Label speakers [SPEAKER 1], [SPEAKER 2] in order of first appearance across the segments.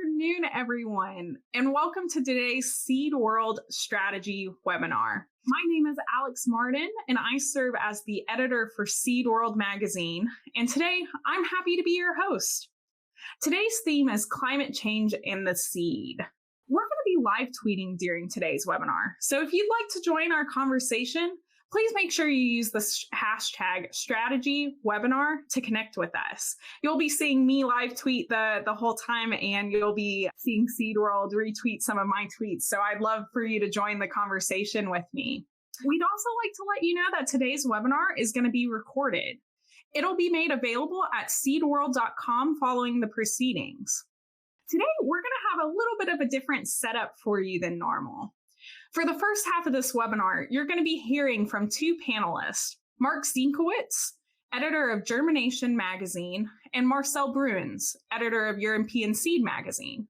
[SPEAKER 1] afternoon, everyone, and welcome to today's Seed World Strategy webinar. My name is Alex Martin, and I serve as the editor for Seed World magazine, and today I'm happy to be your host. Today's theme is climate change and the seed. We're going to be live tweeting during today's webinar, so if you'd like to join our conversation, please make sure you use the hashtag strategy webinar to connect with us. You'll be seeing me live tweet the whole time, and you'll be seeing Seed World retweet some of my tweets. So I'd love for you to join the conversation with me. We'd also like to let you know that today's webinar is going to be recorded. It'll be made available at seedworld.com following the proceedings. Today, we're going to have a little bit of a different setup for you than normal. For the first half of this webinar, you're going to be hearing from two panelists, Mark Zinkowitz, editor of Germination magazine, and Marcel Bruins, editor of European Seed magazine.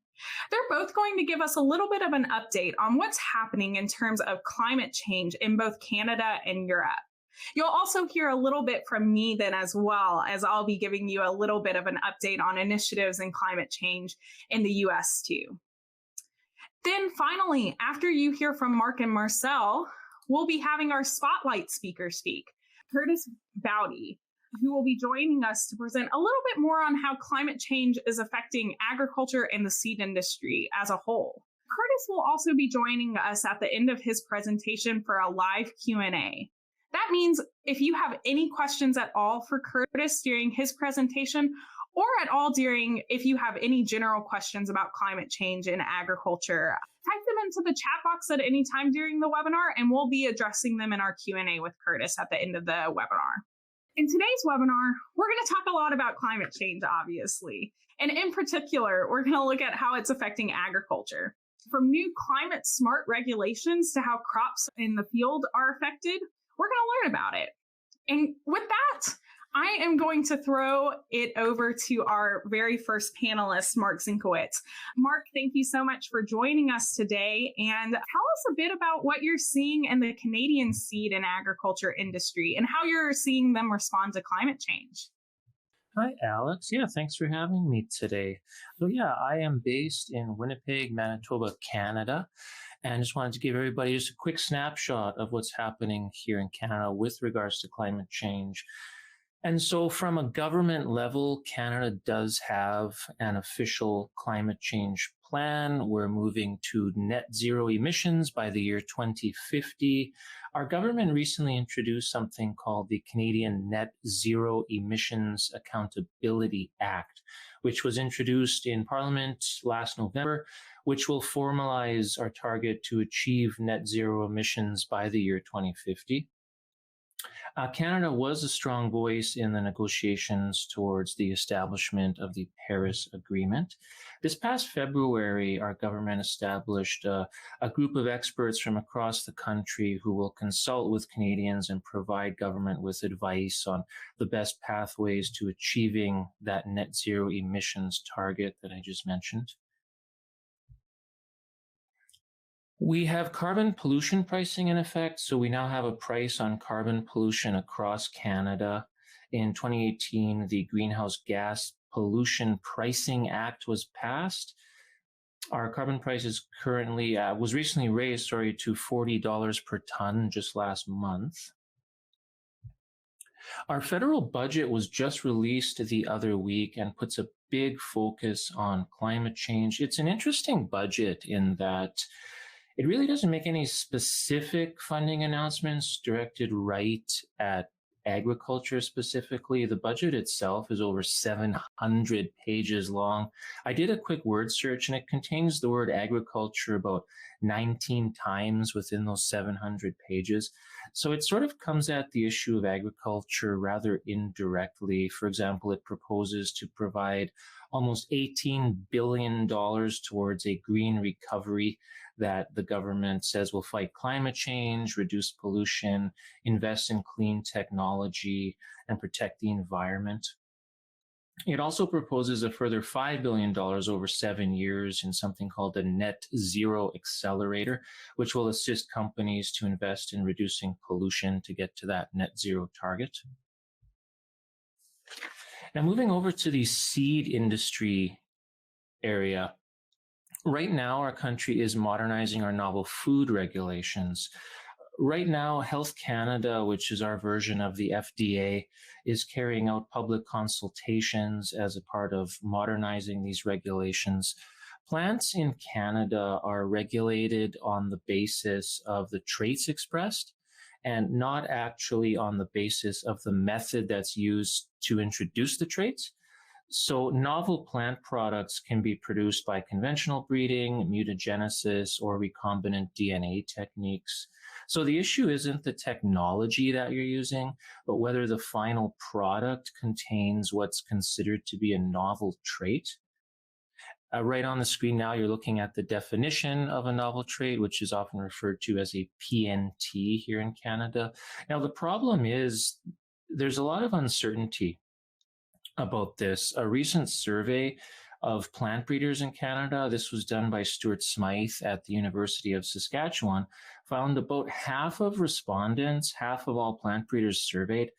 [SPEAKER 1] They're both going to give us a little bit of an update on what's happening in terms of climate change in both Canada and Europe. You'll also hear a little bit from me then as well, as I'll be giving you a little bit of an update on initiatives in climate change in the US too. Then finally, after you hear from Mark and Marcel, we'll be having our spotlight speaker speak, Kurtis Baute, who will be joining us to present a little bit more on how climate change is affecting agriculture and the seed industry as a whole. Kurtis will also be joining us at the end of his presentation for a live Q&A. That means if you have any questions at all for Kurtis during his presentation, or at all if you have any general questions about climate change in agriculture, type them into the chat box at any time during the webinar, and we'll be addressing them in our Q&A with Kurtis at the end of the webinar. In today's webinar, we're going to talk a lot about climate change, obviously. And in particular, we're going to look at how it's affecting agriculture. From new climate smart regulations to how crops in the field are affected, we're going to learn about it. And with that, I am going to throw it over to our very first panelist, Mark Zinkowitz. Mark, thank you so much for joining us today. And tell us a bit about what you're seeing in the Canadian seed and agriculture industry and how you're seeing them respond to climate change.
[SPEAKER 2] Hi, Alex. Yeah, thanks for having me today. So I am based in Winnipeg, Manitoba, Canada. And just wanted to give everybody just a quick snapshot of what's happening here in Canada with regards to climate change. And so from a government level, Canada does have an official climate change plan. We're moving to net zero emissions by the year 2050. Our government recently introduced something called the Canadian Net Zero Emissions Accountability Act, which was introduced in Parliament last November, which will formalize our target to achieve net zero emissions by the year 2050. Canada was a strong voice in the negotiations towards the establishment of the Paris Agreement. This past February, our government established a group of experts from across the country who will consult with Canadians and provide government with advice on the best pathways to achieving that net zero emissions target that I just mentioned. We have carbon pollution pricing in effect, so we now have a price on carbon pollution across Canada. In 2018, the Greenhouse Gas Pollution Pricing Act was passed. Our carbon price is currently, was recently raised, to $40 per ton just last month. Our federal budget was just released the other week and puts a big focus on climate change. It's an interesting budget in that it really doesn't make any specific funding announcements directed right at agriculture specifically. The budget itself is over 700 pages long. I did a quick word search and it contains the word agriculture about 19 times within those 700 pages. So it sort of comes at the issue of agriculture rather indirectly. For example, it proposes to provide almost $18 billion towards a green recovery that the government says will fight climate change, reduce pollution, invest in clean technology, and protect the environment. It also proposes a further $5 billion over 7 years in something called the Net Zero Accelerator, which will assist companies to invest in reducing pollution to get to that net zero target. Now, moving over to the seed industry area, Right now, our country is modernizing our novel food regulations. Right now, Health Canada, which is our version of the FDA, is carrying out public consultations as a part of modernizing these regulations. Plants in Canada are regulated on the basis of the traits expressed and not actually on the basis of the method that's used to introduce the traits. So novel plant products can be produced by conventional breeding, mutagenesis, or recombinant DNA techniques. So the issue isn't the technology that you're using, but whether the final product contains what's considered to be a novel trait. Right on the screen now, you're looking at the definition of a novel trait, which is often referred to as a PNT here in Canada. Now, the problem is there's a lot of uncertainty about this. A recent survey of plant breeders in Canada, this was done by Stuart Smythe at the University of Saskatchewan, found about half of respondents, half of all plant breeders surveyed,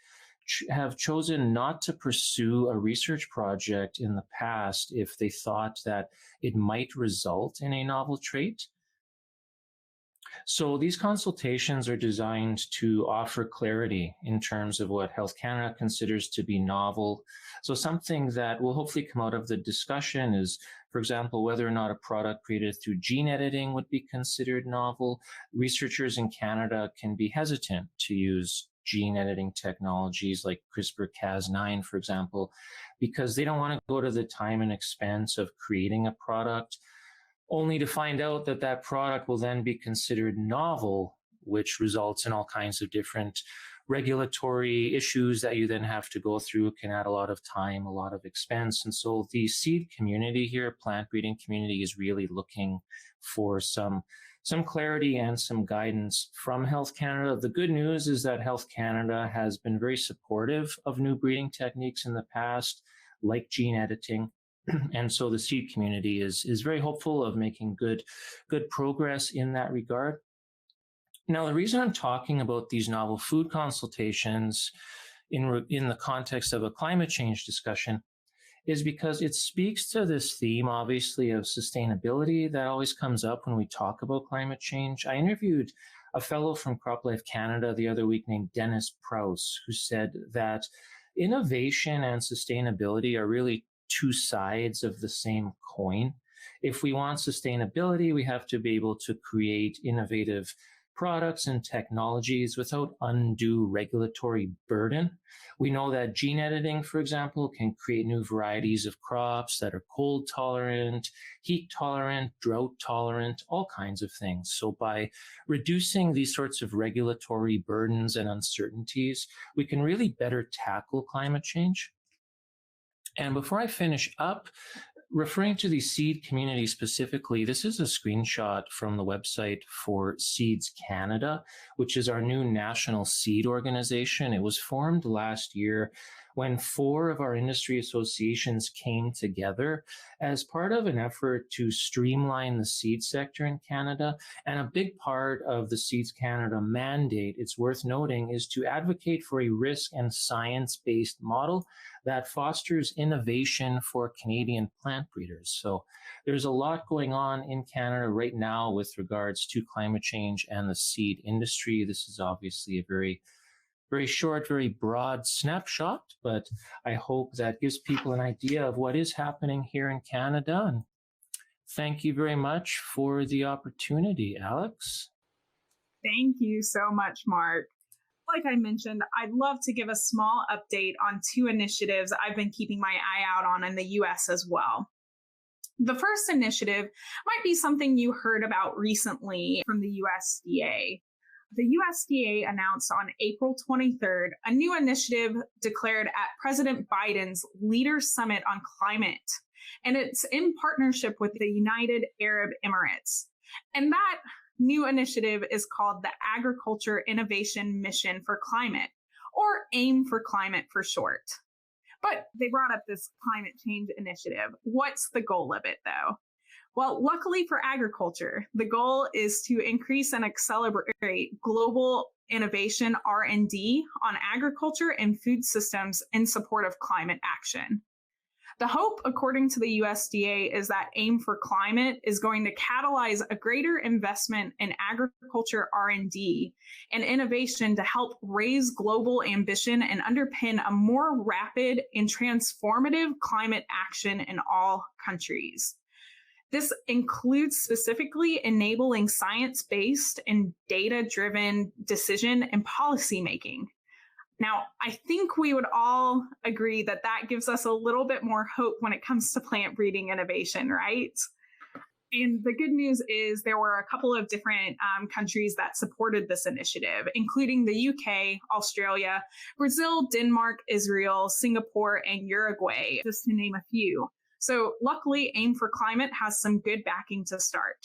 [SPEAKER 2] have chosen not to pursue a research project in the past if they thought that it might result in a novel trait. So these consultations are designed to offer clarity in terms of what Health Canada considers to be novel. So something that will hopefully come out of the discussion is, for example, whether or not a product created through gene editing would be considered novel. Researchers in Canada can be hesitant to use gene editing technologies like CRISPR-Cas9, for example, because they don't want to go to the time and expense of creating a product only to find out that that product will then be considered novel, which results in all kinds of different regulatory issues that you then have to go through. It can add a lot of time, a lot of expense. And so the seed community here, plant breeding community, is really looking for some clarity and some guidance from Health Canada. The good news is that Health Canada has been very supportive of new breeding techniques in the past, like gene editing. And so the seed community is very hopeful of making good progress in that regard. Now, the reason I'm talking about these novel food consultations in the context of a climate change discussion is because it speaks to this theme, obviously, of sustainability that always comes up when we talk about climate change. I interviewed a fellow from CropLife Canada the other week named Dennis Prouse, who said that innovation and sustainability are really two sides of the same coin. If we want sustainability, we have to be able to create innovative products and technologies without undue regulatory burden. We know that gene editing, for example, can create new varieties of crops that are cold tolerant, heat tolerant, drought tolerant, all kinds of things. So by reducing these sorts of regulatory burdens and uncertainties, we can really better tackle climate change. And before I finish up, referring to the seed community specifically, this is a screenshot from the website for Seeds Canada, which is our new national seed organization. It was formed last year when 4 of our industry associations came together as part of an effort to streamline the seed sector in Canada. And a big part of the Seeds Canada mandate, it's worth noting, is to advocate for a risk and science-based model that fosters innovation for Canadian plant breeders. So there's a lot going on in Canada right now with regards to climate change and the seed industry. This is obviously a very short, very broad snapshot, but I hope that gives people an idea of what is happening here in Canada. And thank you very much for the opportunity, Alex.
[SPEAKER 1] Thank you so much, Mark. Like I mentioned, I'd love to give a small update on 2 initiatives I've been keeping my eye out on in the US as well. The first initiative might be something you heard about recently from the USDA. The USDA announced on April 23rd a new initiative declared at President Biden's Leaders Summit on Climate, and it's in partnership with the United Arab Emirates. And that new initiative is called the Agriculture Innovation Mission for Climate, or AIM for Climate for short. But they brought up this climate change initiative. What's the goal of it, though? Well, luckily for agriculture, the goal is to increase and accelerate global innovation R&D on agriculture and food systems in support of climate action. The hope, according to the USDA, is that Aim for Climate is going to catalyze a greater investment in agriculture R&D and innovation to help raise global ambition and underpin a more rapid and transformative climate action in all countries. This includes specifically enabling science-based and data-driven decision and policymaking. Now, I think we would all agree that that gives us a little bit more hope when it comes to plant breeding innovation, right? And the good news is there were a couple of different countries that supported this initiative, including the UK, Australia, Brazil, Denmark, Israel, Singapore, and Uruguay, just to name a few. So luckily, Aim for Climate has some good backing to start.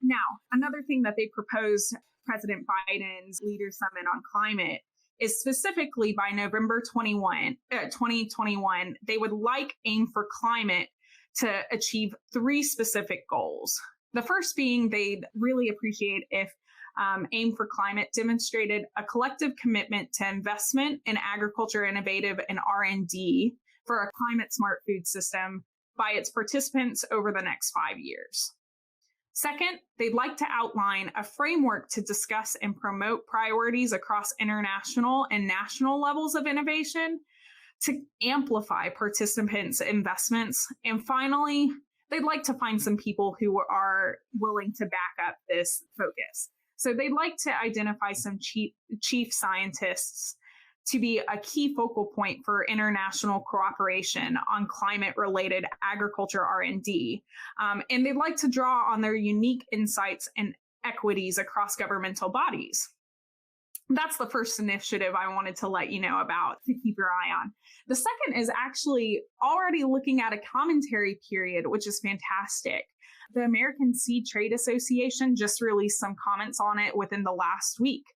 [SPEAKER 1] Now, another thing that they proposed President Biden's Leader Summit on Climate is specifically by November 2021, they would like Aim for Climate to achieve 3 specific goals. The first being they'd really appreciate if Aim for Climate demonstrated a collective commitment to investment in agriculture innovative and R&D for a climate smart food system by its participants over the next 5 years. Second, they'd like to outline a framework to discuss and promote priorities across international and national levels of innovation to amplify participants' investments. And finally, they'd like to find some people who are willing to back up this focus. So they'd like to identify some chief scientists to be a key focal point for international cooperation on climate-related agriculture R&D. And they'd like to draw on their unique insights and equities across governmental bodies. That's the first initiative I wanted to let you know about to keep your eye on. The second is actually already looking at a commentary period, which is fantastic. The American Seed Trade Association just released some comments on it within the last week.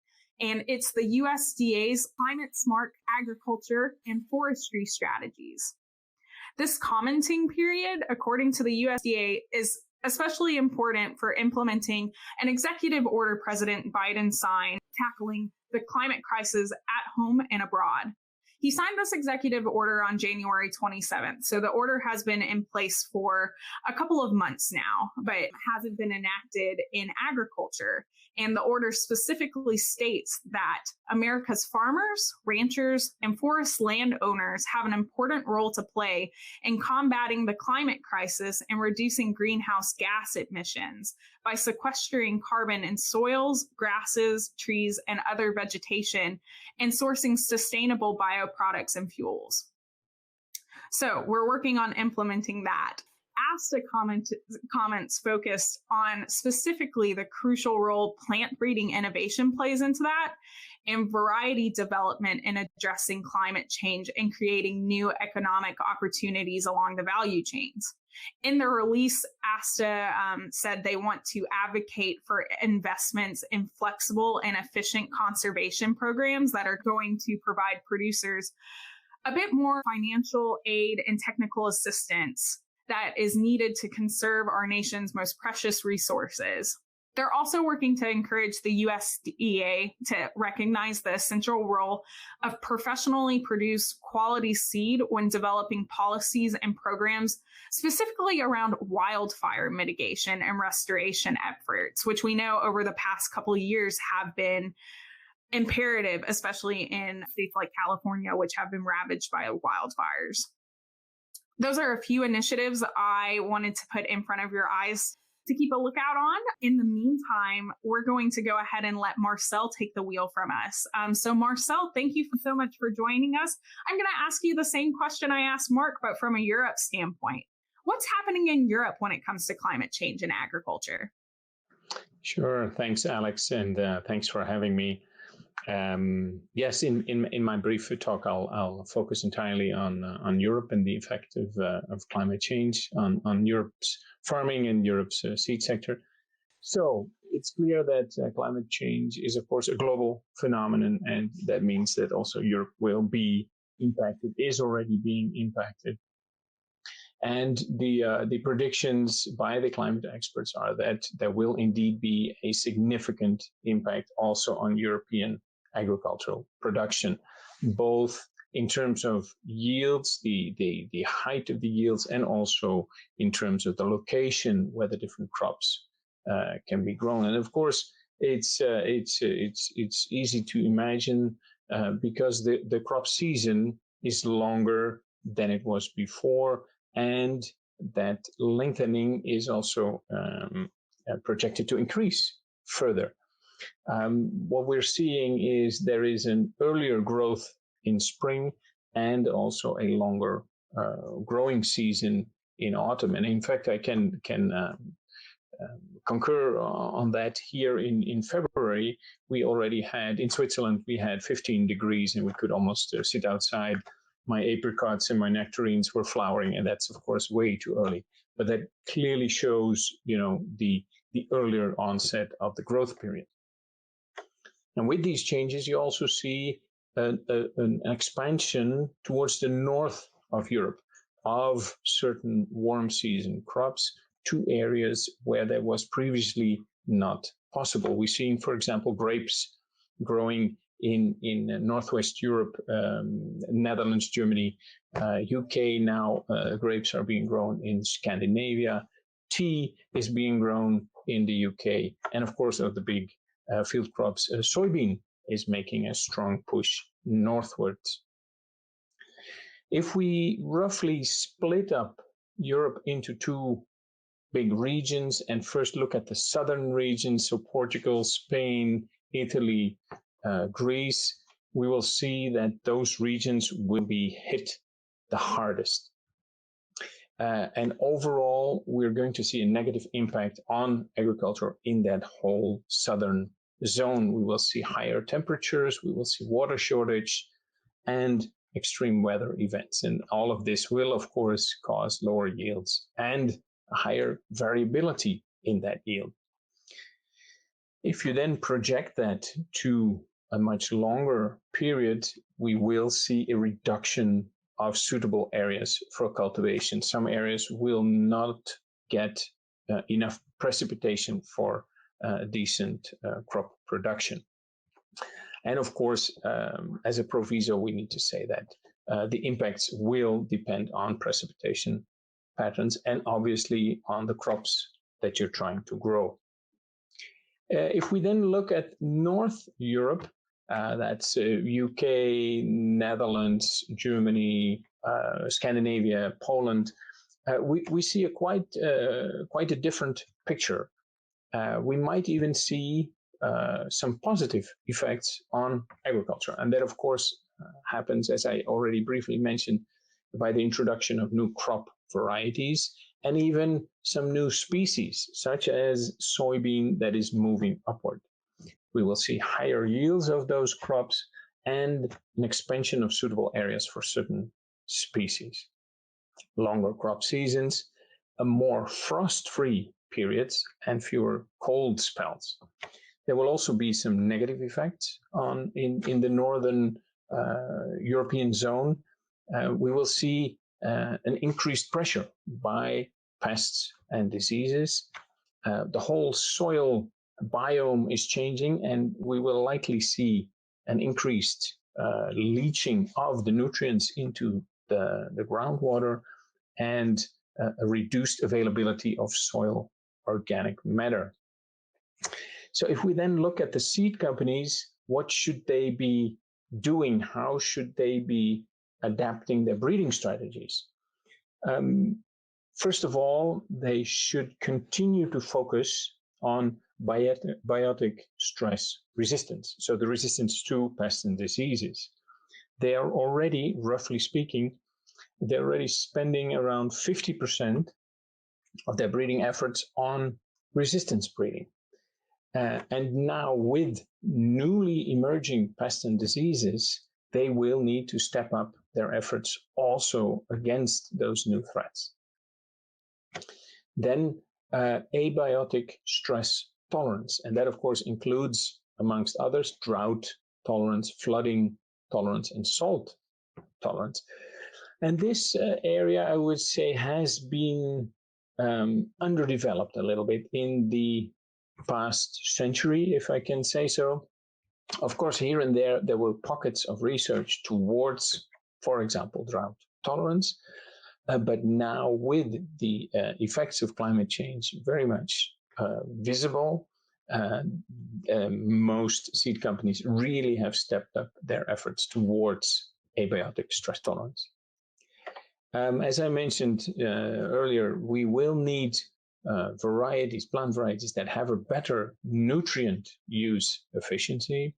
[SPEAKER 1] And it's the USDA's Climate Smart Agriculture and Forestry Strategies. This commenting period, according to the USDA, is especially important for implementing an executive order President Biden signed tackling the climate crisis at home and abroad. He signed this executive order on January 27th. So the order has been in place for a couple of months now, but it hasn't been enacted in agriculture. And the order specifically states that America's farmers, ranchers, and forest landowners have an important role to play in combating the climate crisis and reducing greenhouse gas emissions by sequestering carbon in soils, grasses, trees, and other vegetation, and sourcing sustainable bioproducts and fuels. So we're working on implementing that. ASTA comments focused on specifically the crucial role plant breeding innovation plays into that and variety development in addressing climate change and creating new economic opportunities along the value chains. In the release, ASTA said they want to advocate for investments in flexible and efficient conservation programs that are going to provide producers a bit more financial aid and technical assistance that is needed to conserve our nation's most precious resources. They're also working to encourage the USDA to recognize the essential role of professionally produced quality seed when developing policies and programs, specifically around wildfire mitigation and restoration efforts, which we know over the past couple of years have been imperative, especially in states like California, which have been ravaged by wildfires. Those are a few initiatives I wanted to put in front of your eyes to keep a lookout on. In the meantime, we're going to go ahead and let Marcel take the wheel from us. So Marcel, thank you so much for joining us. I'm going to ask you the same question I asked Mark, but from a Europe standpoint. What's happening in Europe when it comes to climate change and agriculture?
[SPEAKER 3] Sure. Thanks, Alex. And thanks for having me. Yes, in my brief talk, I'll focus entirely on Europe and the effect of climate change on Europe's farming and Europe's seed sector. So it's clear that climate change is, of course, a global phenomenon, and that means that also Europe will be impacted, is already being impacted. And the predictions by the climate experts are that there will indeed be a significant impact also on European agricultural production, both in terms of yields, the height of the yields, and also in terms of the location where the different crops can be grown. And of course, it's easy to imagine because the crop season is longer than it was before, and that lengthening is also projected to increase further. What we're seeing is there is an earlier growth in spring and also a longer growing season in autumn. And in fact, I can concur on that. Here in February, we already had, in Switzerland, we had 15 degrees and we could almost sit outside. My apricots and my nectarines were flowering, and that's of course way too early. But that clearly shows, the earlier onset of the growth period. And with these changes, you also see an expansion towards the north of Europe of certain warm season crops to areas where that was previously not possible. We've seen, for example, grapes growing in Northwest Europe, Netherlands, Germany, UK. Now grapes are being grown in Scandinavia. Tea is being grown in the UK. And of course, of the big field crops, soybean is making a strong push northwards. If we roughly split up Europe into two big regions and first look at the southern regions, so Portugal, Spain, Italy, Greece, we will see that those regions will be hit the hardest. And overall, we're going to see a negative impact on agriculture in that whole southern zone. We will see higher temperatures, we will see water shortage, and extreme weather events. And all of this will, of course, cause lower yields and a higher variability in that yield. If you then project that to a much longer period, we will see a reduction of suitable areas for cultivation. Some areas will not get enough precipitation for decent crop production. And of course, as a proviso, we need to say that the impacts will depend on precipitation patterns and obviously on the crops that you're trying to grow. If we then look at North Europe, that's UK, Netherlands, Germany, Scandinavia, Poland, we see a quite a different picture. We might even see some positive effects on agriculture. And that, of course, happens, as I already briefly mentioned, by the introduction of new crop varieties and even some new species, such as soybean that is moving upward. We will see higher yields of those crops and an expansion of suitable areas for certain species. Longer crop seasons, a more frost-free periods, and fewer cold spells. There will also be some negative effects in the northern European zone. We will see an increased pressure by pests and diseases. The whole soil biome is changing, and we will likely see an increased leaching of the nutrients into the groundwater and a reduced availability of soil organic matter. So if we then look at the seed companies, what should they be doing? How should they be adapting their breeding strategies? First of all, they should continue to focus on biotic stress resistance, so the resistance to pests and diseases. They are already, roughly speaking, they're already spending around 50% of their breeding efforts on resistance breeding. And now with newly emerging pests and diseases, they will need to step up their efforts also against those new threats. Then abiotic stress tolerance, and that of course includes, amongst others, drought tolerance, flooding tolerance, and salt tolerance. And this area, I would say, has been underdeveloped a little bit in the past century, if I can say so. Of course, here and there were pockets of research towards for example, drought tolerance. But now with the effects of climate change very much visible, most seed companies really have stepped up their efforts towards abiotic stress tolerance. As I mentioned earlier, we will need plant varieties that have a better nutrient use efficiency.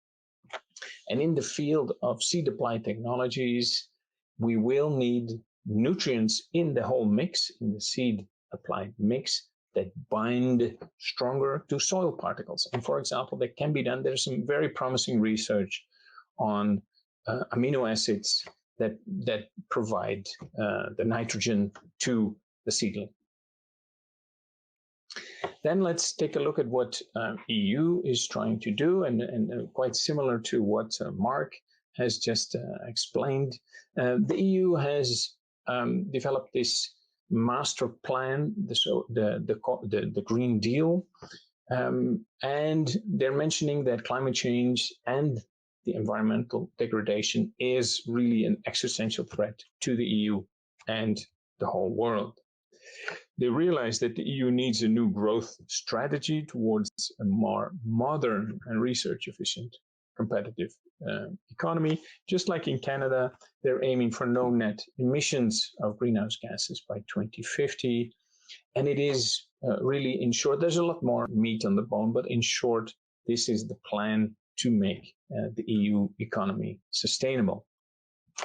[SPEAKER 3] And in the field of seed applied technologies, we will need nutrients in the whole mix, in the seed applied mix, that bind stronger to soil particles. And for example, that can be done. There's some very promising research on amino acids that provide the nitrogen to the seedling. Then let's take a look at what EU is trying to do, and quite similar to what Mark has just explained. The EU has developed this master plan, the Green Deal, and they're mentioning that climate change and the environmental degradation is really an existential threat to the EU and the whole world. They realize that the EU needs a new growth strategy towards a more modern and research efficient competitive economy. Just like in Canada, they're aiming for no net emissions of greenhouse gases by 2050. And it is really, in short, there's a lot more meat on the bone, but in short, this is the plan to make the EU economy sustainable.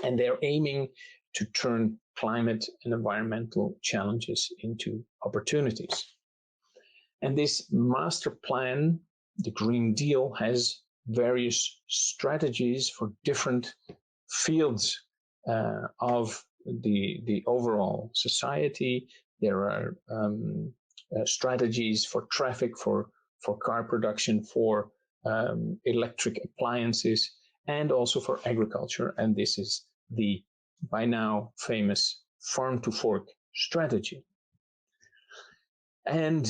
[SPEAKER 3] And they're aiming to turn climate and environmental challenges into opportunities. And this master plan, the Green Deal, has various strategies for different fields of the overall society. There are strategies for traffic, for car production, for electric appliances, and also for agriculture. And this is the by now famous farm to fork strategy. And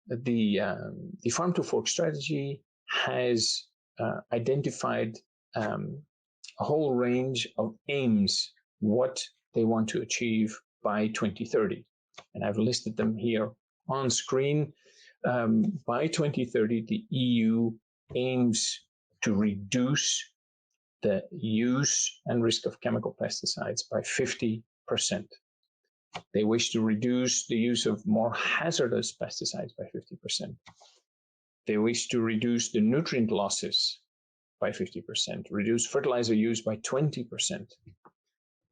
[SPEAKER 3] the farm to fork strategy has identified a whole range of aims, what they want to achieve by 2030. And I've listed them here on screen. By 2030, the EU aims to reduce the use and risk of chemical pesticides by 50%. They wish to reduce the use of more hazardous pesticides by 50%. They wish to reduce the nutrient losses by 50%, reduce fertilizer use by 20%,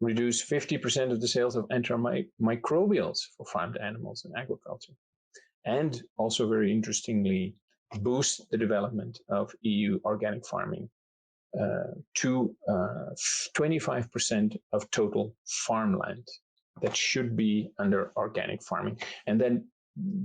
[SPEAKER 3] reduce 50% of the sales of antimicrobials for farmed animals and agriculture, and also very interestingly, boost the development of EU organic farming to 25% of total farmland that should be under organic farming. And then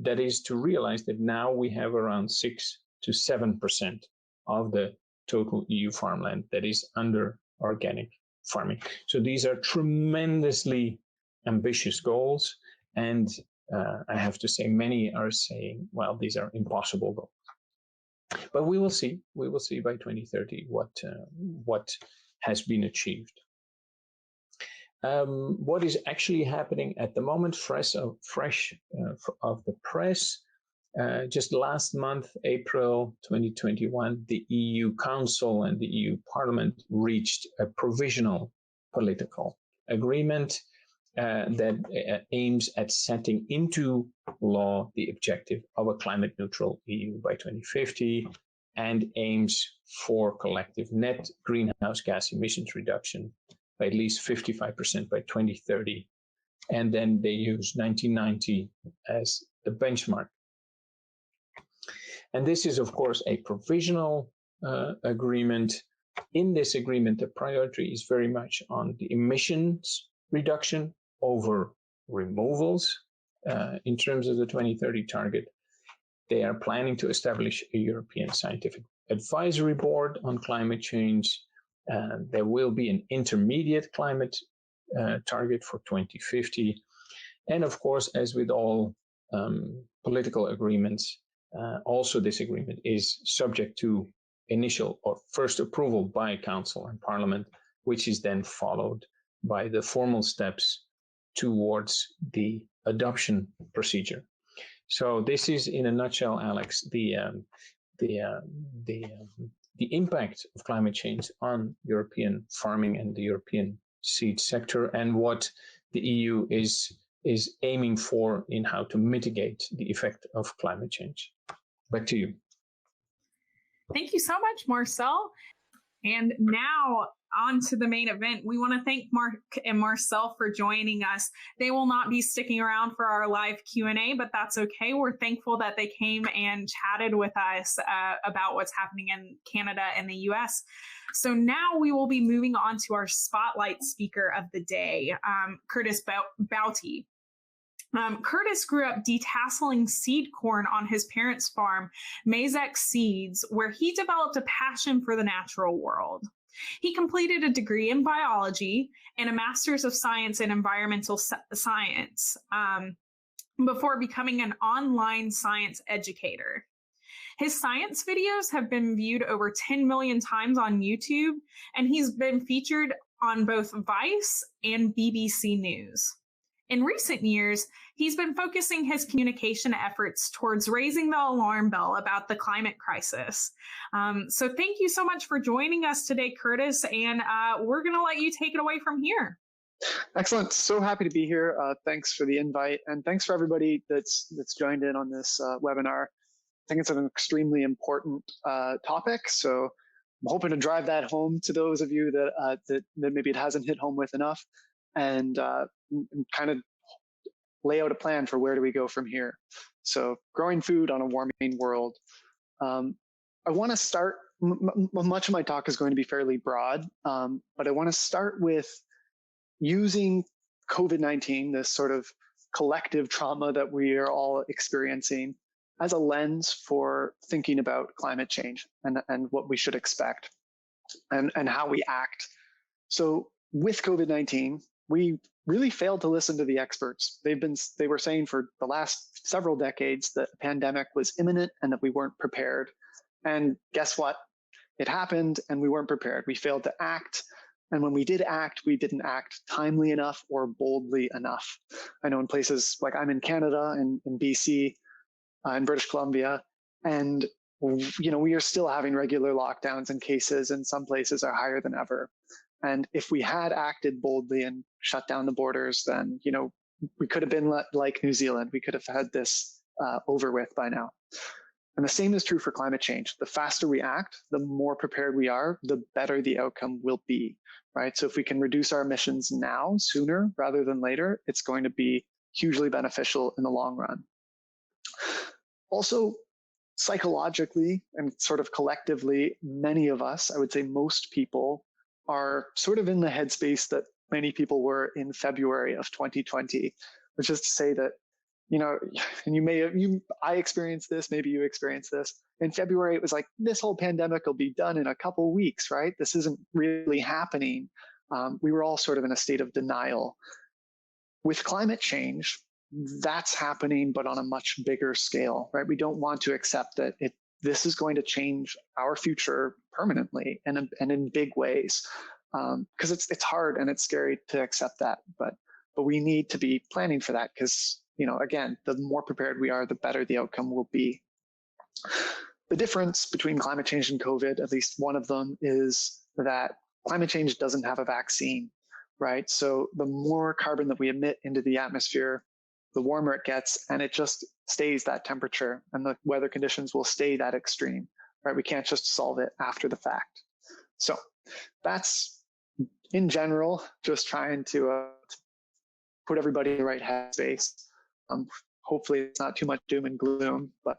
[SPEAKER 3] that is to realize that now we have around 6 to 7% of the total EU farmland that is under organic farming. So these are tremendously ambitious goals. And I have to say, many are saying, well, these are impossible goals. But we will see by 2030 what has been achieved. What is actually happening at the moment, fresh of the press, just last month, April 2021, the EU Council and the EU Parliament reached a provisional political agreement that aims at setting into law the objective of a climate neutral EU by 2050 and aims for collective net greenhouse gas emissions reduction by at least 55% by 2030. And then they use 1990 as the benchmark. And this is, of course, a provisional agreement. In this agreement, the priority is very much on the emissions reduction over removals. In terms of the 2030 target, they are planning to establish a European Scientific Advisory Board on climate change. There will be an intermediate climate target for 2050. And of course, as with all political agreements, also this agreement is subject to initial or first approval by Council and Parliament which is then followed by the formal steps towards the adoption procedure. So this is, in a nutshell, Alex, the impact of climate change on European farming and the European seed sector, and what the EU is aiming for in how to mitigate the effect of climate change. Back to you.
[SPEAKER 1] Thank you so much, Marcel. And now on to the main event. We want to thank Mark and Marcel for joining us. They will not be sticking around for our live Q&A, but that's okay. We're thankful that they came and chatted with us about what's happening in Canada and the US. So now we will be moving on to our spotlight speaker of the day, Kurtis Baute. Kurtis grew up detasseling seed corn on his parents' farm, Maizex Seeds, where he developed a passion for the natural world. He completed a degree in biology and a master's of science in environmental science before becoming an online science educator. His science videos have been viewed over 10 million times on YouTube, and he's been featured on both Vice and BBC News. In recent years, he's been focusing his communication efforts towards raising the alarm bell about the climate crisis. So thank you so much for joining us today, Kurtis, and we're going to let you take it away from here.
[SPEAKER 4] Excellent. So happy to be here. Thanks for the invite, and thanks for everybody that's joined in on this webinar. I think it's an extremely important topic, so I'm hoping to drive that home to those of you that maybe it hasn't hit home with enough, and kind of lay out a plan for where do we go from here. So growing food on a warming world. I want to start, much of my talk is going to be fairly broad, but I want to start with using COVID-19, this sort of collective trauma that we are all experiencing, as a lens for thinking about climate change and what we should expect and how we act. So with COVID-19, we really failed to listen to the experts. They were saying for the last several decades that the pandemic was imminent and that we weren't prepared. And guess what? It happened and we weren't prepared. We failed to act. And when we did act, we didn't act timely enough or boldly enough. I know in places like I'm in Canada and in BC, in British Columbia, and we are still having regular lockdowns, and cases in some places are higher than ever. And if we had acted boldly and shut down the borders, then, we could have been like New Zealand. We could have had this over with by now. And the same is true for climate change. The faster we act, the more prepared we are, the better the outcome will be, right? So if we can reduce our emissions now, sooner rather than later, it's going to be hugely beneficial in the long run. Also, psychologically and sort of collectively, many of us, I would say most people, are sort of in the headspace that many people were in February of 2020, which is to say that, and I experienced this, maybe you experienced this. In February, it was like, this whole pandemic will be done in a couple of weeks, right? This isn't really happening. We were all sort of in a state of denial. With climate change, that's happening, but on a much bigger scale, right? We don't want to accept that this is going to change our future permanently and in big ways, because it's hard and it's scary to accept that. But we need to be planning for that because, again, the more prepared we are, the better the outcome will be. The difference between climate change and COVID, at least one of them, is that climate change doesn't have a vaccine, right? So the more carbon that we emit into the atmosphere, the warmer it gets, and it just stays that temperature, and the weather conditions will stay that extreme, right? We can't just solve it after the fact. So that's, in general, just trying to put everybody in the right headspace. Hopefully it's not too much doom and gloom, but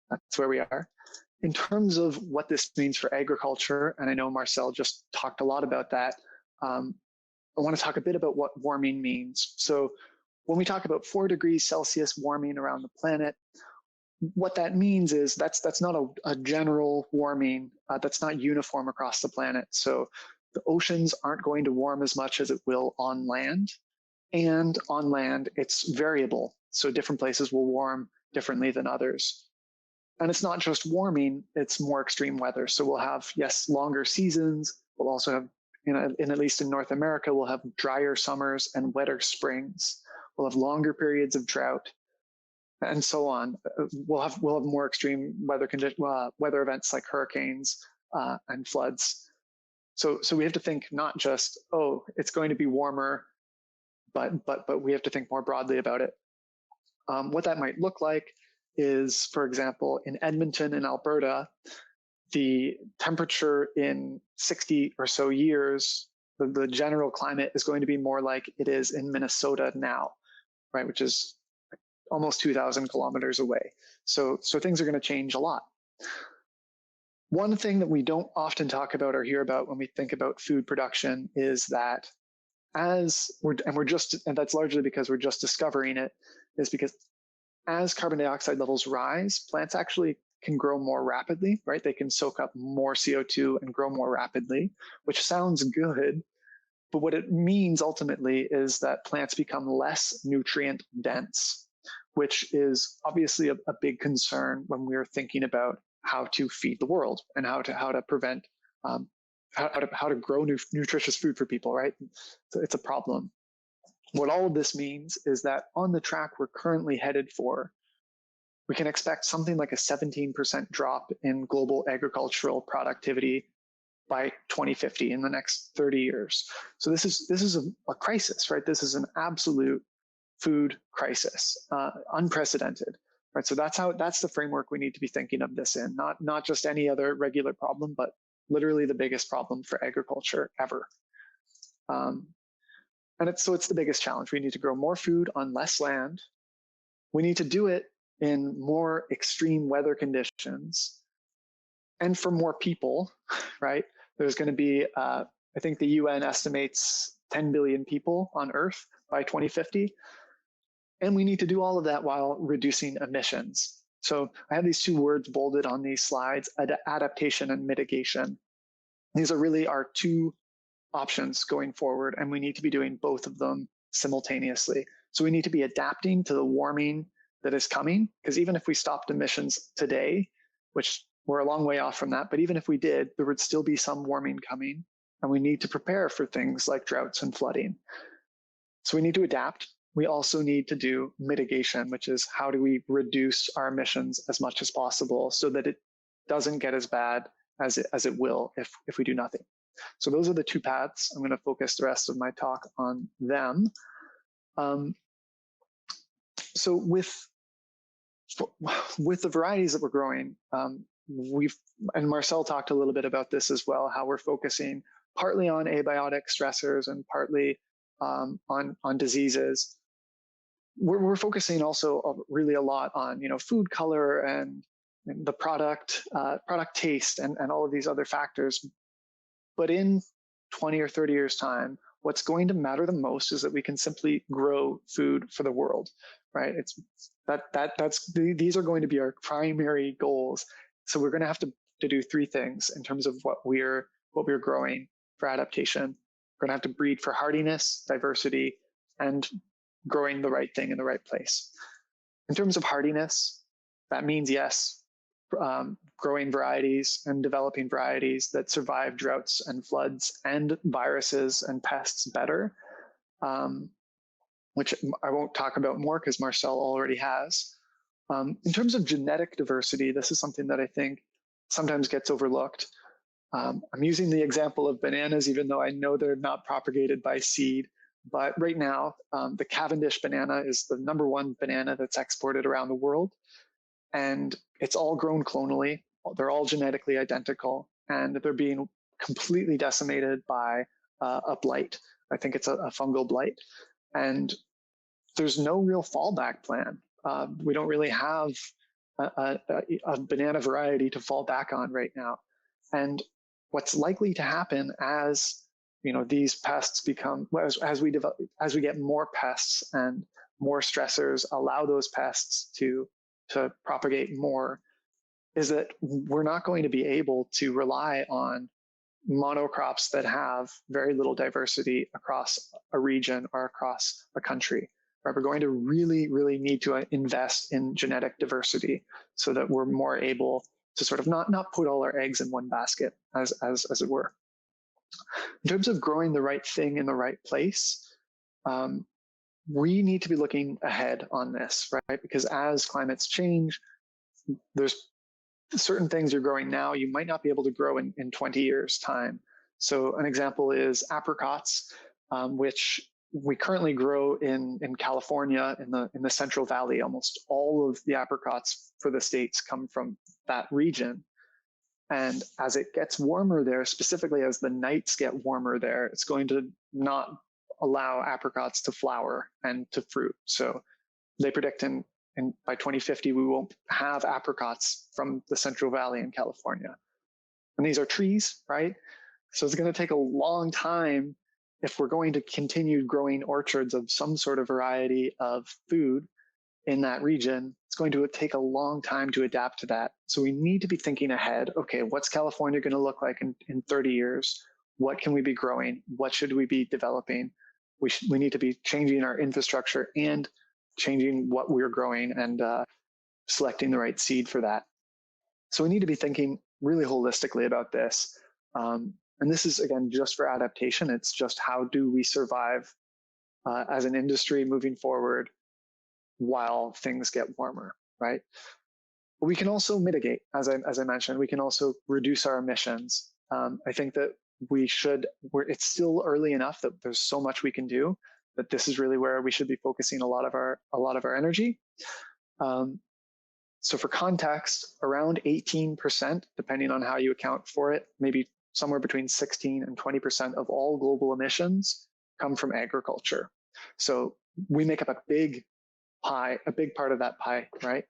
[SPEAKER 4] that's where we are. In terms of what this means for agriculture, and I know Marcel just talked a lot about that, I want to talk a bit about what warming means. So when we talk about 4 degrees Celsius warming around the planet, what that means is that's not a general warming, that's not uniform across the planet. So the oceans aren't going to warm as much as it will on land. And on land, it's variable. So different places will warm differently than others. And it's not just warming, it's more extreme weather. So we'll have, yes, longer seasons. We'll also have at least in North America, we'll have drier summers and wetter springs. We'll have longer periods of drought, and so on. We'll have more extreme weather events like hurricanes and floods. So we have to think not just, oh, it's going to be warmer, but we have to think more broadly about it. What that might look like is, for example, in Edmonton in Alberta, the temperature in 60 or so years, the general climate is going to be more like it is in Minnesota now, right? Which is almost 2,000 kilometers away. So things are going to change a lot. One thing that we don't often talk about or hear about when we think about food production is that and that's largely because we're just discovering it, is because as carbon dioxide levels rise, plants actually can grow more rapidly, right? They can soak up more CO2 and grow more rapidly, which sounds good. But what it means ultimately is that plants become less nutrient dense, which is obviously a big concern when we're thinking about how to feed the world and how to prevent how to grow nutritious food for people, right? So it's a problem. What all of this means is that on the track we're currently headed for, we can expect something like a 17% drop in global agricultural productivity by 2050, in the next 30 years. So this is a crisis, right? This is an absolute food crisis, unprecedented, right? So that's the framework we need to be thinking of this in, not just any other regular problem, but literally the biggest problem for agriculture ever. And it's the biggest challenge. We need to grow more food on less land. We need to do it in more extreme weather conditions and for more people, right? There's going to be, I think the UN estimates 10 billion people on Earth by 2050. And we need to do all of that while reducing emissions. So I have these two words bolded on these slides, adaptation and mitigation. These are really our two options going forward, and we need to be doing both of them simultaneously. So we need to be adapting to the warming that is coming, because even if we stopped emissions today, which we're a long way off from that, but even if we did, there would still be some warming coming, and we need to prepare for things like droughts and flooding. So we need to adapt. We also need to do mitigation, which is how do we reduce our emissions as much as possible so that it doesn't get as bad as it will if we do nothing. So those are the two paths. I'm going to focus the rest of my talk on them. So with the varieties that we're growing, and Marcel talked a little bit about this as well, how we're focusing partly on abiotic stressors and partly on diseases. We're focusing also really a lot on food color and the product taste and all of these other factors. But in 20 or 30 years' time, what's going to matter the most is that we can simply grow food for the world, right? These are going to be our primary goals. So we're going to have to do three things in terms of what we're growing for adaptation. We're going to have to breed for hardiness, diversity, and growing the right thing in the right place. In terms of hardiness, that means, yes, growing varieties and developing varieties that survive droughts and floods and viruses and pests better, which I won't talk about more because Marcel already has. In terms of genetic diversity, this is something that I think sometimes gets overlooked. I'm using the example of bananas, even though I know they're not propagated by seed. But right now, the Cavendish banana is the #1 banana that's exported around the world. And it's all grown clonally. They're all genetically identical, and they're being completely decimated by a blight. I think it's a fungal blight. And there's no real fallback plan. We don't really have a banana variety to fall back on right now. And what's likely to happen as these pests become, as we get more pests and more stressors allow those pests to propagate more, is that we're not going to be able to rely on monocrops that have very little diversity across a region or across a country. Right? We're going to really, really need to invest in genetic diversity so that we're more able to sort of not put all our eggs in one basket, as it were. In terms of growing the right thing in the right place, we need to be looking ahead on this, right? Because as climates change, there's certain things you're growing now you might not be able to grow in 20 years' time. So an example is apricots, which we currently grow in California in the Central Valley. Almost all of the apricots for the States come from that region. And as it gets warmer there, specifically as the nights get warmer there, it's going to not allow apricots to flower and to fruit. So they predict by 2050, we won't have apricots from the Central Valley in California. And these are trees, right? So it's going to take a long time if we're going to continue growing orchards of some sort of variety of food in that region. It's going to take a long time to adapt to that. So we need to be thinking ahead. Okay, what's California going to look like in 30 years? What can we be growing? What should we be developing? We need to be changing our infrastructure and changing what we're growing and selecting the right seed for that. So we need to be thinking really holistically about this. And this is, again, just for adaptation. It's just how do we survive as an industry moving forward while things get warmer, right? But we can also mitigate, as I mentioned, we can also reduce our emissions. I think that it's still early enough that there's so much we can do, that this is really where we should be focusing a lot of our energy. So for context, around 18%, depending on how you account for it, maybe somewhere between 16 and 20% of all global emissions come from agriculture. So we make up a big pie, a big part of that pie, right?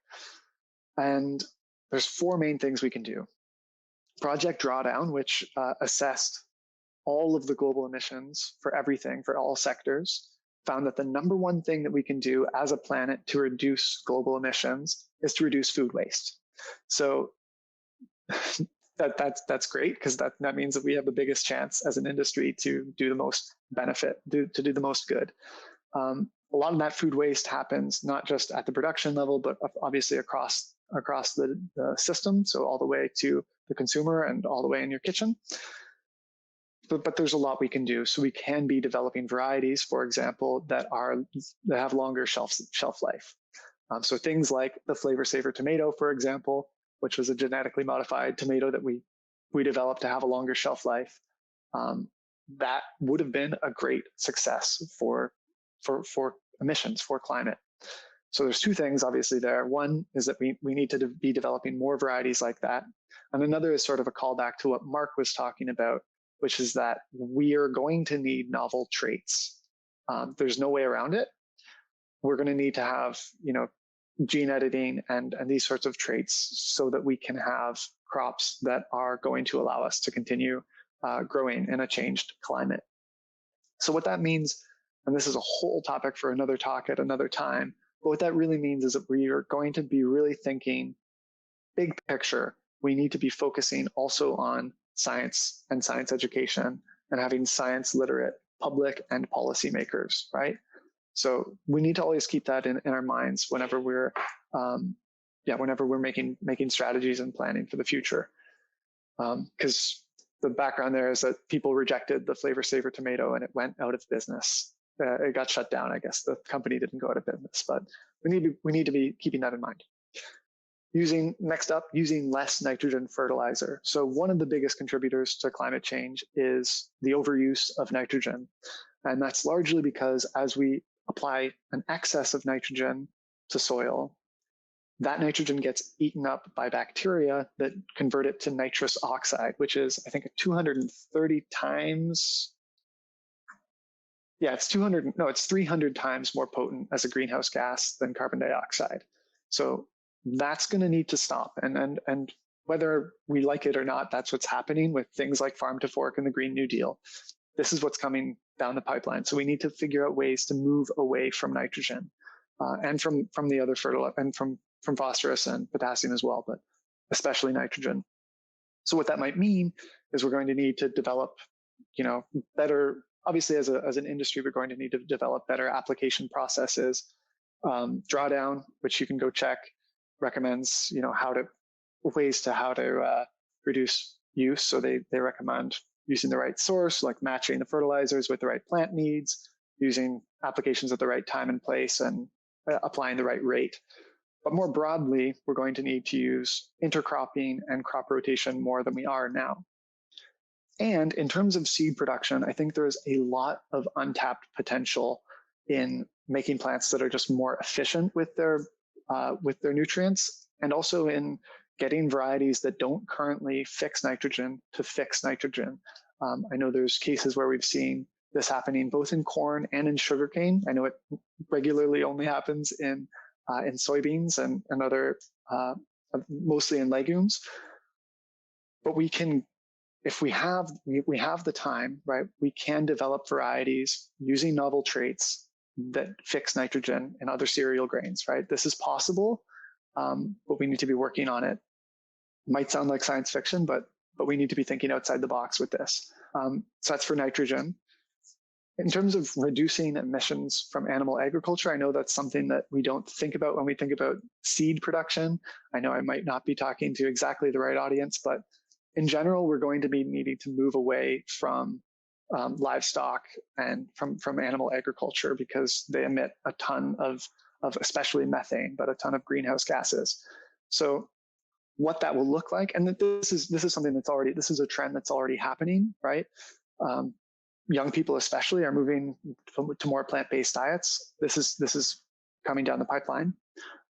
[SPEAKER 4] And there's 4 main things we can do. Project Drawdown, which assessed all of the global emissions for everything, for all sectors, found that the number one thing that we can do as a planet to reduce global emissions is to reduce food waste. So that's great, because that means that we have the biggest chance as an industry to do the most benefit, to do the most good. A lot of that food waste happens not just at the production level, but obviously across the system, so all the way to the consumer and all the way in your kitchen. But there's a lot we can do. So we can be developing varieties, for example, that have longer shelf life. So things like the Flavor Saver tomato, for example, which was a genetically modified tomato that we developed to have a longer shelf life. That would have been a great success for emissions, for climate. So there's 2 things obviously there. One is that we need to be developing more varieties like that. And another is sort of a callback to what Mark was talking about, which is that we are going to need novel traits. There's no way around it. We're going to need to have, gene editing and these sorts of traits so that we can have crops that are going to allow us to continue growing in a changed climate. So what that means, and this is a whole topic for another talk at another time, but what that really means is that we are going to be really thinking big picture. We need to be focusing also on science and science education and having science literate public and policymakers, right? So we need to always keep that in our minds whenever we're making strategies and planning for the future. Because the background there is that people rejected the Flavor Saver tomato and it went out of business. It got shut down. I guess the company didn't go out of business, but we need to be keeping that in mind. Using less nitrogen fertilizer. So one of the biggest contributors to climate change is the overuse of nitrogen. And that's largely because as we apply an excess of nitrogen to soil, that nitrogen gets eaten up by bacteria that convert it to nitrous oxide, which is, I think, 230 times. Yeah, it's 300 times more potent as a greenhouse gas than carbon dioxide. So that's going to need to stop. And whether we like it or not, that's what's happening with things like Farm to Fork and the Green New Deal. This is what's coming down the pipeline. So we need to figure out ways to move away from nitrogen and from the other fertilizer and from phosphorus and potassium as well, but especially nitrogen. So what that might mean is we're going to need to develop, better. Obviously, as an industry, we're going to need to develop better application processes. Drawdown, which you can go check, recommends how to reduce use. So they recommend using the right source, like matching the fertilizers with the right plant needs, using applications at the right time and place, and applying the right rate. But more broadly, we're going to need to use intercropping and crop rotation more than we are now. And in terms of seed production, I think there's a lot of untapped potential in making plants that are just more efficient with their nutrients, and also in getting varieties that don't currently fix nitrogen to fix nitrogen. I know there's cases where we've seen this happening both in corn and in sugarcane. I know it regularly only happens in soybeans and other, mostly in legumes. But we can, if we have the time, right, we can develop varieties using novel traits that fix nitrogen in other cereal grains, right? This is possible, but we need to be working on it. Might sound like science fiction, but we need to be thinking outside the box with this. So that's for nitrogen. In terms of reducing emissions from animal agriculture, I know that's something that we don't think about when we think about seed production. I know I might not be talking to exactly the right audience, but in general, we're going to be needing to move away from livestock and from animal agriculture, because they emit a ton of especially methane, but a ton of greenhouse gases. So what that will look like, and this is something that's already, this is a trend that's already happening, right? Young people especially are moving to more plant-based diets. This is coming down the pipeline.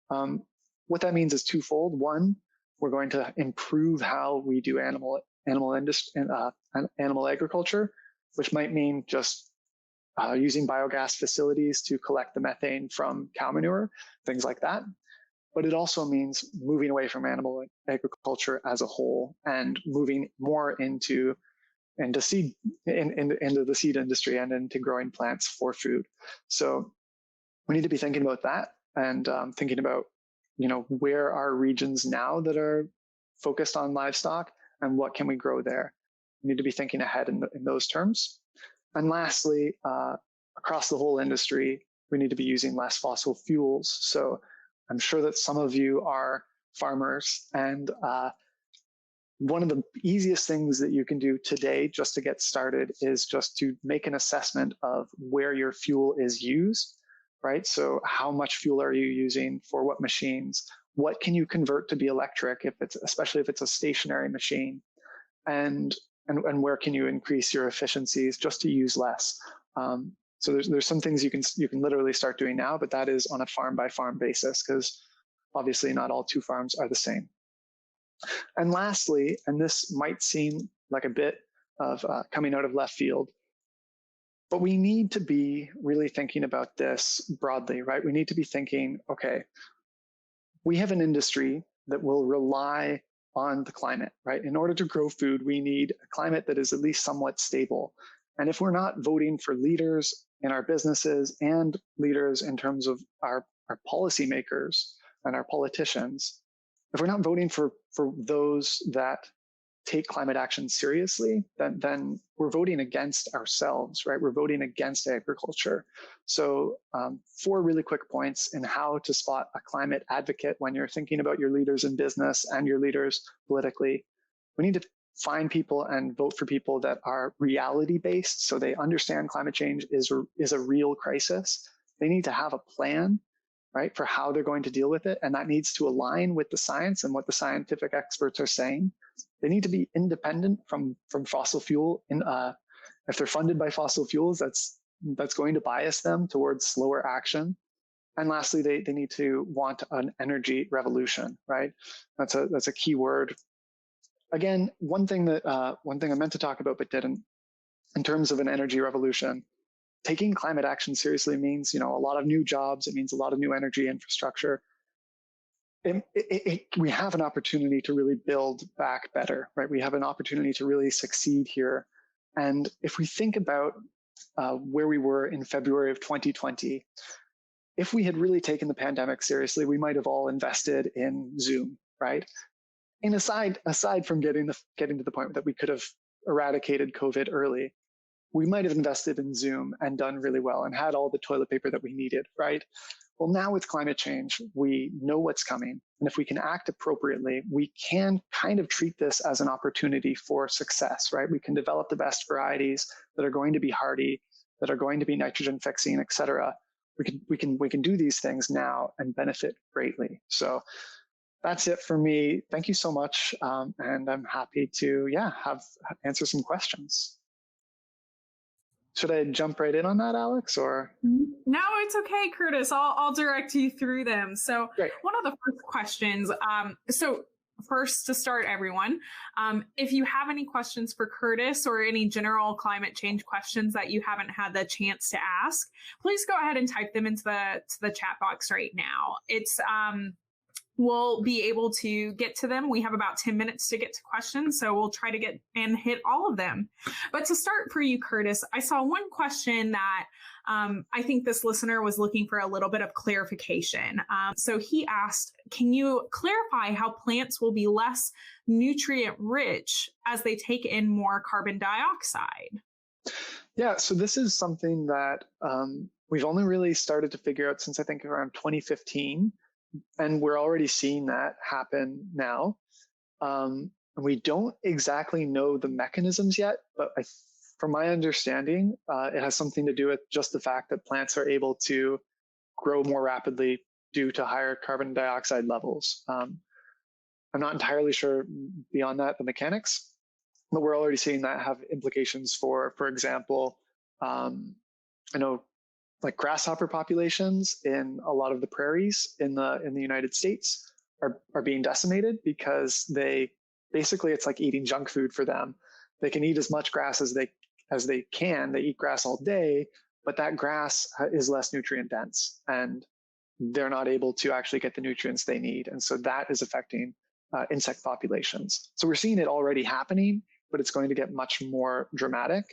[SPEAKER 4] What that means is twofold. One, we're going to improve how we do animal agriculture, which might mean just using biogas facilities to collect the methane from cow manure, things like that. But it also means moving away from animal agriculture as a whole and moving more into the seed industry and into growing plants for food. So we need to be thinking about that and thinking about, where are regions now that are focused on livestock and what can we grow there? We need to be thinking ahead in those terms. And lastly, across the whole industry, we need to be using less fossil fuels. So I'm sure that some of you are farmers, and one of the easiest things that you can do today just to get started is just to make an assessment of where your fuel is used, right? So how much fuel are you using for what machines? What can you convert to be electric, especially if it's a stationary machine? And where can you increase your efficiencies just to use less? So there's some things you can literally start doing now, but that is on a farm by farm basis, because obviously not all 2 farms are the same. And lastly, and this might seem like a bit of coming out of left field, but we need to be really thinking about this broadly, right? We need to be thinking, okay, we have an industry that will rely on the climate, right? In order to grow food, we need a climate that is at least somewhat stable. And if we're not voting for leaders in our businesses and leaders in terms of our policymakers and our politicians, if we're not voting for those that take climate action seriously, then we're voting against ourselves, right? We're voting against agriculture. So 4 really quick points in how to spot a climate advocate when you're thinking about your leaders in business and your leaders politically. We need to find people and vote for people that are reality-based, so they understand climate change is a real crisis. They need to have a plan, right, for how they're going to deal with it, and that needs to align with the science and what the scientific experts are saying. They need to be independent from fossil fuel. If they're funded by fossil fuels, that's going to bias them towards slower action. And lastly, they need to want an energy revolution, right? That's a key word. Again, one thing I meant to talk about but didn't, in terms of an energy revolution, taking climate action seriously means, a lot of new jobs. It means a lot of new energy infrastructure. We have an opportunity to really build back better, right? We have an opportunity to really succeed here. And if we think about where we were in February of 2020, if we had really taken the pandemic seriously, we might have all invested in Zoom, right? And aside from getting to the point that we could have eradicated COVID early, we might have invested in Zoom and done really well and had all the toilet paper that we needed, right? Well, now with climate change, we know what's coming. And if we can act appropriately, we can kind of treat this as an opportunity for success, right? We can develop the best varieties that are going to be hardy, that are going to be nitrogen fixing, et cetera. We can do these things now and benefit greatly. So that's it for me. Thank you so much. And I'm happy to, answer some questions. Should I jump right in on that, Alex, or?
[SPEAKER 1] No, it's okay, Kurtis. I'll direct you through them. So
[SPEAKER 4] Great.
[SPEAKER 1] One of the first questions, first to start, everyone, if you have any questions for Kurtis or any general climate change questions that you haven't had the chance to ask, please go ahead and type them into the chat box right now. We'll be able to get to them. We have about 10 minutes to get to questions, so we'll try to get and hit all of them. But to start for you, Kurtis, I saw one question that I think this listener was looking for a little bit of clarification. So he asked, can you clarify how plants will be less nutrient rich as they take in more carbon dioxide?
[SPEAKER 4] Yeah, so this is something that we've only really started to figure out since I think around 2015. And we're already seeing that happen now. We don't exactly know the mechanisms yet, but from my understanding, it has something to do with just the fact that plants are able to grow more rapidly due to higher carbon dioxide levels. I'm not entirely sure beyond that, the mechanics, but we're already seeing that have implications for example, I know like grasshopper populations in a lot of the prairies in the United States are being decimated because it's like eating junk food for them. They can eat as much grass as they can. They eat grass all day, but that grass is less nutrient dense and they're not able to actually get the nutrients they need. And so that is affecting insect populations. So we're seeing it already happening, but it's going to get much more dramatic.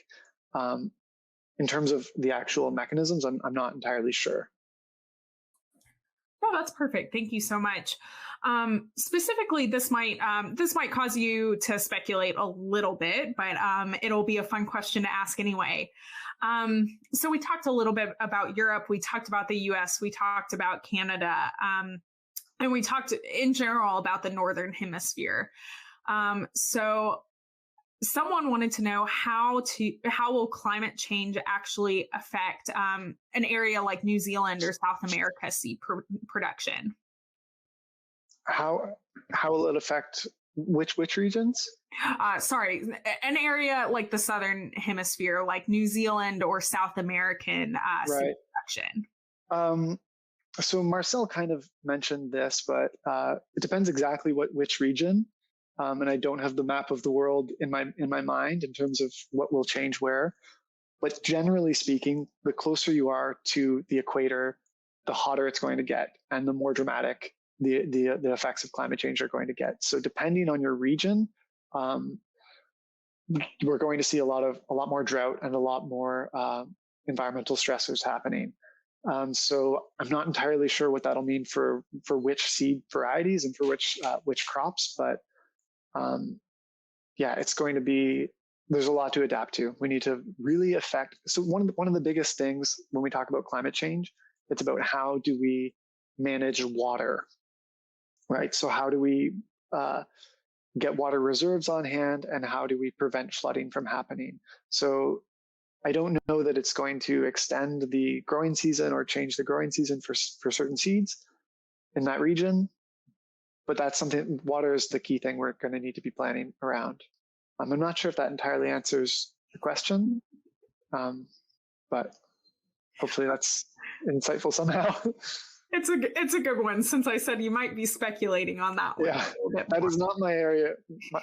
[SPEAKER 4] In terms of the actual mechanisms, I'm not entirely sure.
[SPEAKER 1] No, that's perfect. Thank you so much. Specifically, this might cause you to speculate a little bit, but it'll be a fun question to ask anyway. So we talked a little bit about Europe. We talked about the US. We talked about Canada. And we talked in general about the Northern Hemisphere. So someone wanted to know how will climate change actually affect an area like New Zealand or South America seed production?
[SPEAKER 4] How will it affect which regions?
[SPEAKER 1] Sorry, an area like the Southern Hemisphere, like New Zealand or South American seed production.
[SPEAKER 4] So Marcel kind of mentioned this, but it depends exactly which region. And I don't have the map of the world in my mind in terms of what will change where. But generally speaking, the closer you are to the equator, the hotter it's going to get, and the more dramatic the effects of climate change are going to get. So depending on your region, we're going to see a lot more drought and a lot more environmental stressors happening. So I'm not entirely sure what that'll mean for which seed varieties and for which crops, but it's going to be, there's a lot to adapt to. We need to really affect. So one of the biggest things when we talk about climate change, it's about how do we manage water, right? So how do we get water reserves on hand, and how do we prevent flooding from happening? So I don't know that it's going to extend the growing season or change the growing season for certain seeds in that region. But that's something, water is the key thing we're going to need to be planning around. I'm not sure if that entirely answers the question, but hopefully that's insightful somehow.
[SPEAKER 1] It's a good one, since I said you might be speculating on that one.
[SPEAKER 4] Yeah, that is not my area.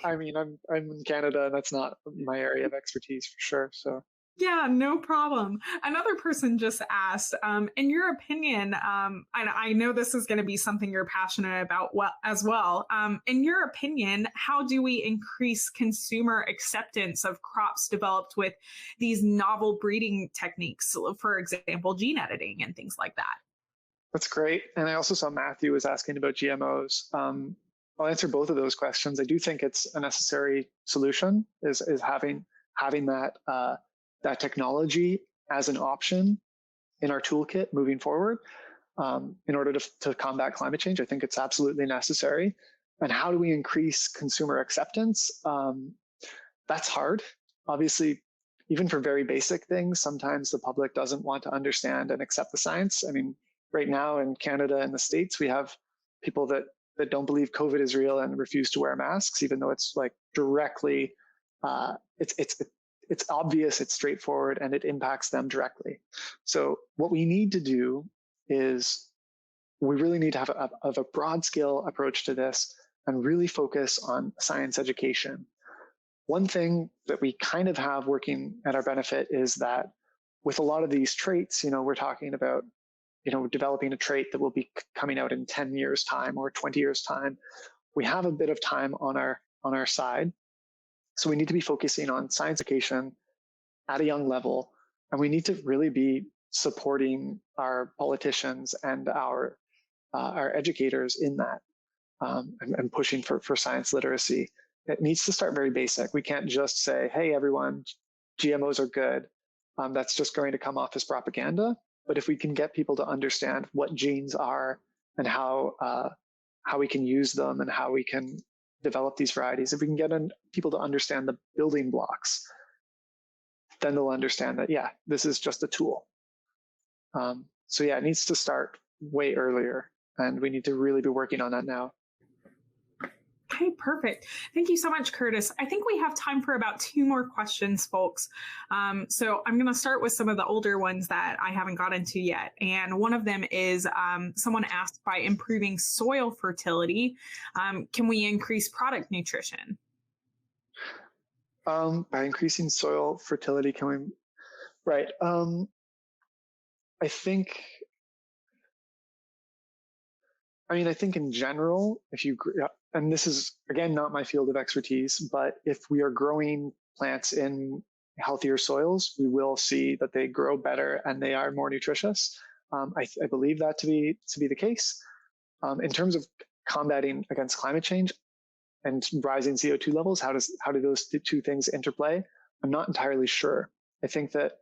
[SPEAKER 4] I mean, I'm in Canada, and that's not my area of expertise for sure. So.
[SPEAKER 1] Yeah, no problem. Another person just asked, in your opinion, and I know this is going to be something you're passionate about as well. In your opinion, how do we increase consumer acceptance of crops developed with these novel breeding techniques, for example, gene editing and things like that?
[SPEAKER 4] That's great. And I also saw Matthew was asking about GMOs. I'll answer both of those questions. I do think it's a necessary solution, is having that technology as an option in our toolkit moving forward. in order to combat climate change. I think it's absolutely necessary. And how do we increase consumer acceptance? That's hard. Obviously, even for very basic things, sometimes the public doesn't want to understand and accept the science. I mean, right now in Canada and the States, we have people that don't believe COVID is real and refuse to wear masks, even though it's like directly, it's obvious, it's straightforward, and it impacts them directly. So what we need to do is we really need to have a broad scale approach to this and really focus on science education. One thing that we kind of have working at our benefit is that with a lot of these traits, we're talking about, developing a trait that will be coming out in 10 years time or 20 years time. We have a bit of time on our side. So we need to be focusing on science education at a young level, and we need to really be supporting our politicians and our educators in that, and pushing for science literacy. It needs to start very basic. We can't just say, hey, everyone, GMOs are good. That's just going to come off as propaganda. But if we can get people to understand what genes are and how we can use them and how we can develop these varieties, if we can get people to understand the building blocks, then they'll understand that, yeah, this is just a tool. So yeah, it needs to start way earlier, and we need to really be working on that now.
[SPEAKER 1] Okay, perfect. Thank you so much, Kurtis. I think we have time for about 2 more questions, folks. So I'm going to start with some of the older ones that I haven't got into yet. And one of them is someone asked, by improving soil fertility, can we increase product nutrition?
[SPEAKER 4] By increasing soil fertility, can we? Right. I think in general, and this is, again, not my field of expertise, but if we are growing plants in healthier soils, we will see that they grow better and they are more nutritious. I believe that to be the case. In terms of combating against climate change and rising CO2 levels, how do those two things interplay? I'm not entirely sure. I think that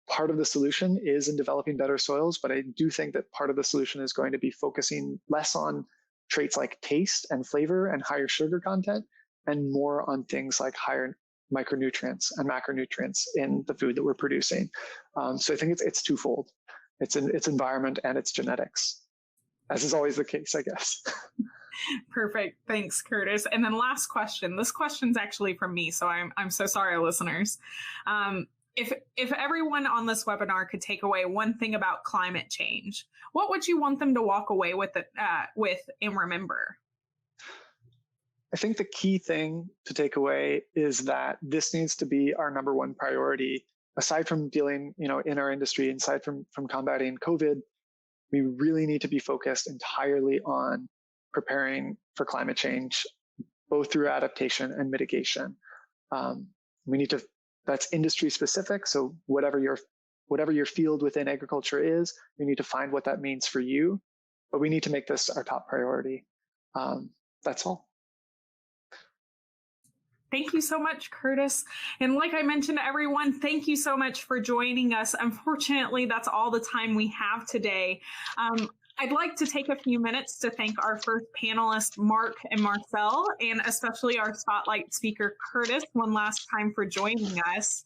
[SPEAKER 4] part of the solution is in developing better soils, but I do think that part of the solution is going to be focusing less on traits like taste and flavor and higher sugar content, and more on things like higher micronutrients and macronutrients in the food that we're producing. So I think it's twofold. It's environment and it's genetics, as is always the case, I guess.
[SPEAKER 1] Perfect. Thanks, Kurtis. And then last question. This question's actually from me, so I'm so sorry, listeners. If everyone on this webinar could take away one thing about climate change, what would you want them to walk away with and remember?
[SPEAKER 4] I think the key thing to take away is that this needs to be our number one priority. Aside from dealing, in our industry, aside from combating COVID, we really need to be focused entirely on preparing for climate change, both through adaptation and mitigation. We need to. That's industry specific. So whatever your field within agriculture is, you need to find what that means for you. But we need to make this our top priority. That's all.
[SPEAKER 1] Thank you so much, Kurtis. And like I mentioned to everyone, thank you so much for joining us. Unfortunately, that's all the time we have today. I'd like to take a few minutes to thank our first panelists, Mark and Marcel, and especially our spotlight speaker, Kurtis, one last time for joining us.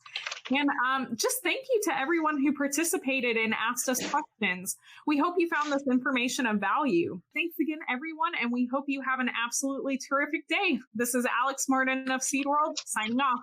[SPEAKER 1] And just thank you to everyone who participated and asked us questions. We hope you found this information of value. Thanks again, everyone, and we hope you have an absolutely terrific day. This is Alex Martin of Seed World, signing off.